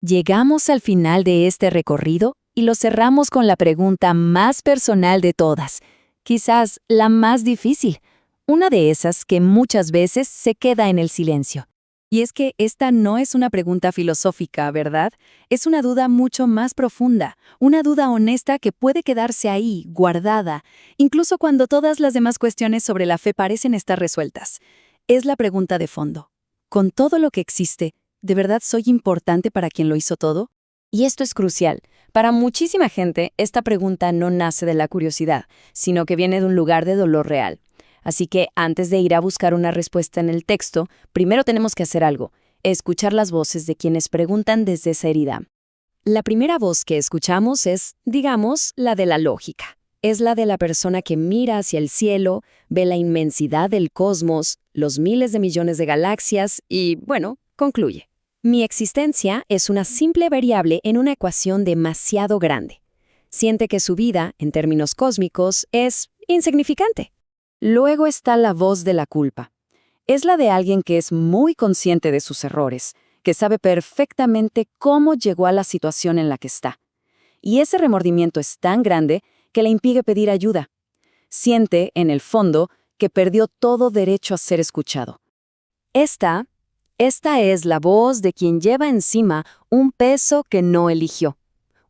Llegamos al final de este recorrido y lo cerramos con la pregunta más personal de todas, quizás la más difícil, una de esas que muchas veces se queda en el silencio. Y es que esta no es una pregunta filosófica, ¿verdad? Es una duda mucho más profunda, una duda honesta que puede quedarse ahí, guardada, incluso cuando todas las demás cuestiones sobre la fe parecen estar resueltas. Es la pregunta de fondo. Con todo lo que existe, ¿de verdad soy importante para quien lo hizo todo? Y esto es crucial. Para muchísima gente, esta pregunta no nace de la curiosidad, sino que viene de un lugar de dolor real. Así que antes de ir a buscar una respuesta en el texto, primero tenemos que hacer algo, escuchar las voces de quienes preguntan desde esa herida. La primera voz que escuchamos es, digamos, la de la lógica. Es la de la persona que mira hacia el cielo, ve la inmensidad del cosmos, los miles de millones de galaxias y, bueno, concluye. Mi existencia es una simple variable en una ecuación demasiado grande. Siente que su vida, en términos cósmicos, es insignificante. Luego está la voz de la culpa. Es la de alguien que es muy consciente de sus errores, que sabe perfectamente cómo llegó a la situación en la que está. Y ese remordimiento es tan grande que le impide pedir ayuda. Siente, en el fondo, que perdió todo derecho a ser escuchado. Esta es la voz de quien lleva encima un peso que no eligió.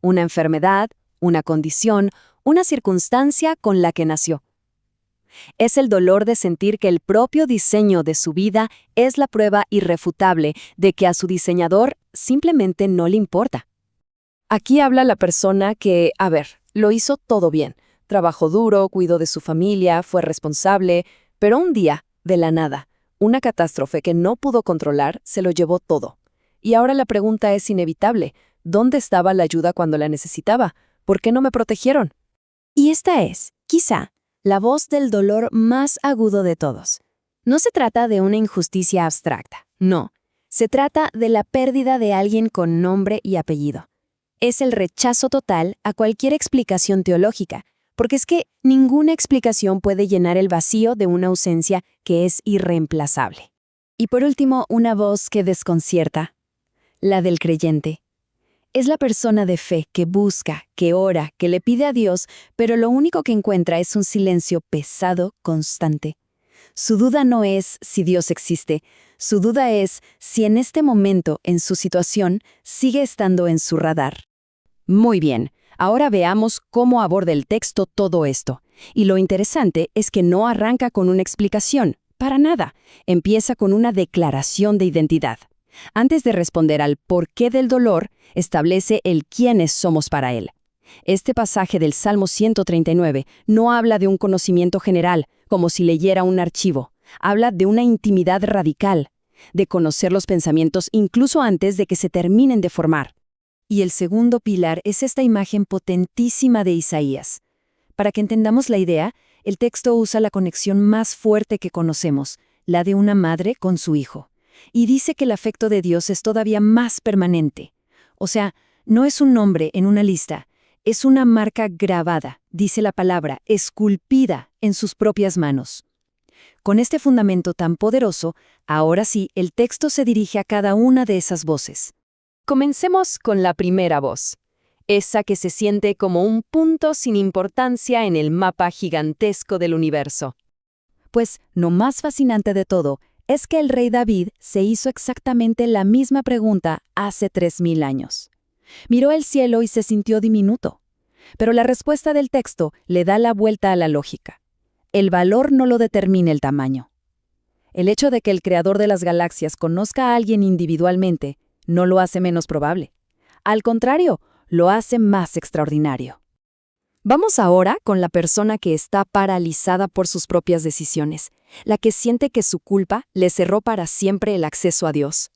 Una enfermedad, una condición, una circunstancia con la que nació. Es el dolor de sentir que el propio diseño de su vida es la prueba irrefutable de que a su diseñador simplemente no le importa. Aquí habla la persona que, lo hizo todo bien. Trabajó duro, cuidó de su familia, fue responsable, pero un día, de la nada, una catástrofe que no pudo controlar se lo llevó todo. Y ahora la pregunta es inevitable. ¿Dónde estaba la ayuda cuando la necesitaba? ¿Por qué no me protegieron? Y esta es, quizá, la voz del dolor más agudo de todos. No se trata de una injusticia abstracta, no. Se trata de la pérdida de alguien con nombre y apellido. Es el rechazo total a cualquier explicación teológica, porque es que ninguna explicación puede llenar el vacío de una ausencia que es irreemplazable. Y por último, una voz que desconcierta, la del creyente. Es la persona de fe que busca, que ora, que le pide a Dios, pero lo único que encuentra es un silencio pesado, constante. Su duda no es si Dios existe, su duda es si en este momento, en su situación, sigue estando en su radar. Muy bien, ahora veamos cómo aborda el texto todo esto. Y lo interesante es que no arranca con una explicación, para nada. Empieza con una declaración de identidad. Antes de responder al porqué del dolor, establece el quiénes somos para él. Este pasaje del Salmo 139 no habla de un conocimiento general, como si leyera un archivo. Habla de una intimidad radical, de conocer los pensamientos incluso antes de que se terminen de formar. Y el segundo pilar es esta imagen potentísima de Isaías. Para que entendamos la idea, el texto usa la conexión más fuerte que conocemos, la de una madre con su hijo. Y dice que el afecto de Dios es todavía más permanente. O sea, no es un nombre en una lista, es una marca grabada, dice la palabra, esculpida en sus propias manos. Con este fundamento tan poderoso, ahora sí, el texto se dirige a cada una de esas voces. Comencemos con la primera voz, esa que se siente como un punto sin importancia en el mapa gigantesco del universo. Pues, lo más fascinante de todo es que el rey David se hizo exactamente la misma pregunta hace 3000 años. Miró el cielo y se sintió diminuto. Pero la respuesta del texto le da la vuelta a la lógica. El valor no lo determina el tamaño. El hecho de que el creador de las galaxias conozca a alguien individualmente no lo hace menos probable. Al contrario, lo hace más extraordinario. Vamos ahora con la persona que está paralizada por sus propias decisiones, la que siente que su culpa le cerró para siempre el acceso a Dios.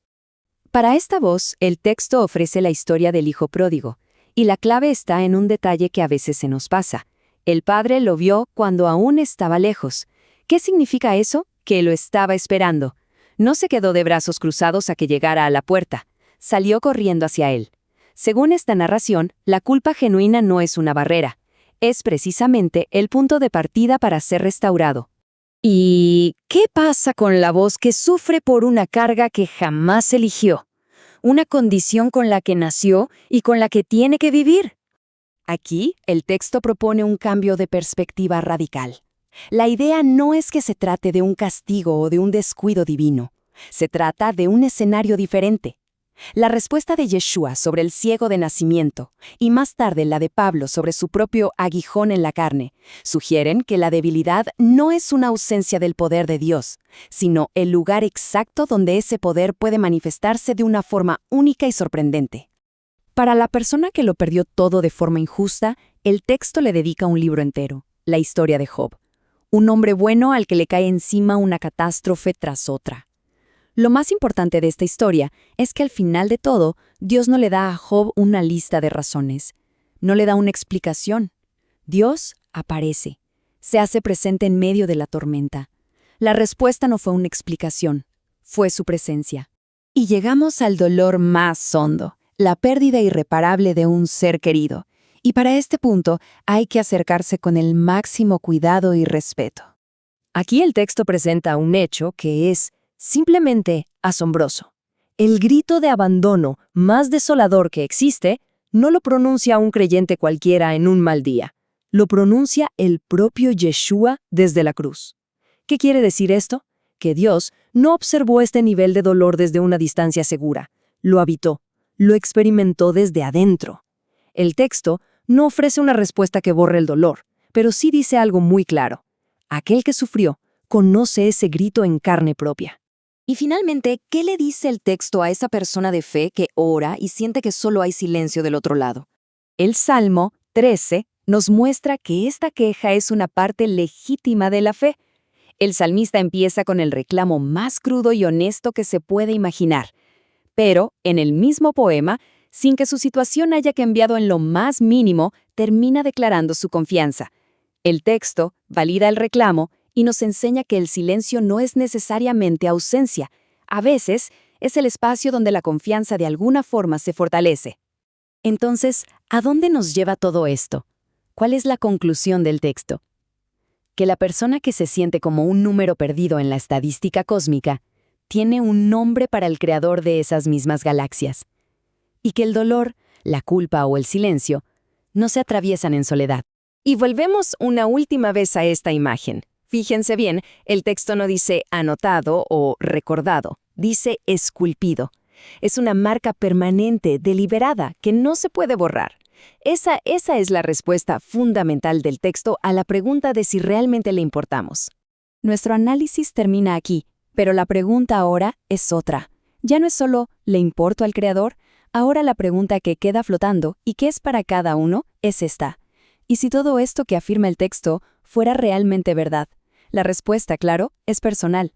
Para esta voz, el texto ofrece la historia del hijo pródigo, y la clave está en un detalle que a veces se nos pasa. El padre lo vio cuando aún estaba lejos. ¿Qué significa eso? Que lo estaba esperando. No se quedó de brazos cruzados a que llegara a la puerta. Salió corriendo hacia él. Según esta narración, la culpa genuina no es una barrera. Es precisamente el punto de partida para ser restaurado. ¿Y qué pasa con la voz que sufre por una carga que jamás eligió? una condición con la que nació y con la que tiene que vivir. Aquí, el texto propone un cambio de perspectiva radical. La idea no es que se trate de un castigo o de un descuido divino. Se trata de un escenario diferente. La respuesta de Yeshua sobre el ciego de nacimiento y más tarde la de Pablo sobre su propio aguijón en la carne sugieren que la debilidad no es una ausencia del poder de Dios, sino el lugar exacto donde ese poder puede manifestarse de una forma única y sorprendente. Para la persona que lo perdió todo de forma injusta, el texto le dedica un libro entero, la historia de Job, un hombre bueno al que le cae encima una catástrofe tras otra. Lo más importante de esta historia es que al final de todo, Dios no le da a Job una lista de razones, no le da una explicación. Dios aparece, se hace presente en medio de la tormenta. La respuesta no fue una explicación, fue su presencia. Y llegamos al dolor más hondo, la pérdida irreparable de un ser querido. Y para este punto hay que acercarse con el máximo cuidado y respeto. Aquí el texto presenta un hecho que es simplemente asombroso. El grito de abandono más desolador que existe no lo pronuncia un creyente cualquiera en un mal día. Lo pronuncia el propio Yeshua desde la cruz. ¿Qué quiere decir esto? Que Dios no observó este nivel de dolor desde una distancia segura. Lo habitó, lo experimentó desde adentro. El texto no ofrece una respuesta que borre el dolor, pero sí dice algo muy claro. Aquel que sufrió conoce ese grito en carne propia. Y finalmente, ¿qué le dice el texto a esa persona de fe que ora y siente que solo hay silencio del otro lado? El Salmo 13 nos muestra que esta queja es una parte legítima de la fe. El salmista empieza con el reclamo más crudo y honesto que se puede imaginar. Pero, en el mismo poema, sin que su situación haya cambiado en lo más mínimo, termina declarando su confianza. El texto valida el reclamo y nos enseña que el silencio no es necesariamente ausencia. A veces, es el espacio donde la confianza de alguna forma se fortalece. Entonces, ¿a dónde nos lleva todo esto? ¿Cuál es la conclusión del texto? Que la persona que se siente como un número perdido en la estadística cósmica tiene un nombre para el creador de esas mismas galaxias. Y que el dolor, la culpa o el silencio no se atraviesan en soledad. Y volvemos una última vez a esta imagen. Fíjense bien, el texto no dice anotado o recordado, dice esculpido. Es una marca permanente, deliberada, que no se puede borrar. Esa es la respuesta fundamental del texto a la pregunta de si realmente le importamos. Nuestro análisis termina aquí, pero la pregunta ahora es otra. Ya no es solo ¿le importo al Creador? Ahora la pregunta que queda flotando y que es para cada uno es esta. ¿Y si todo esto que afirma el texto fuera realmente verdad? La respuesta, claro, es personal.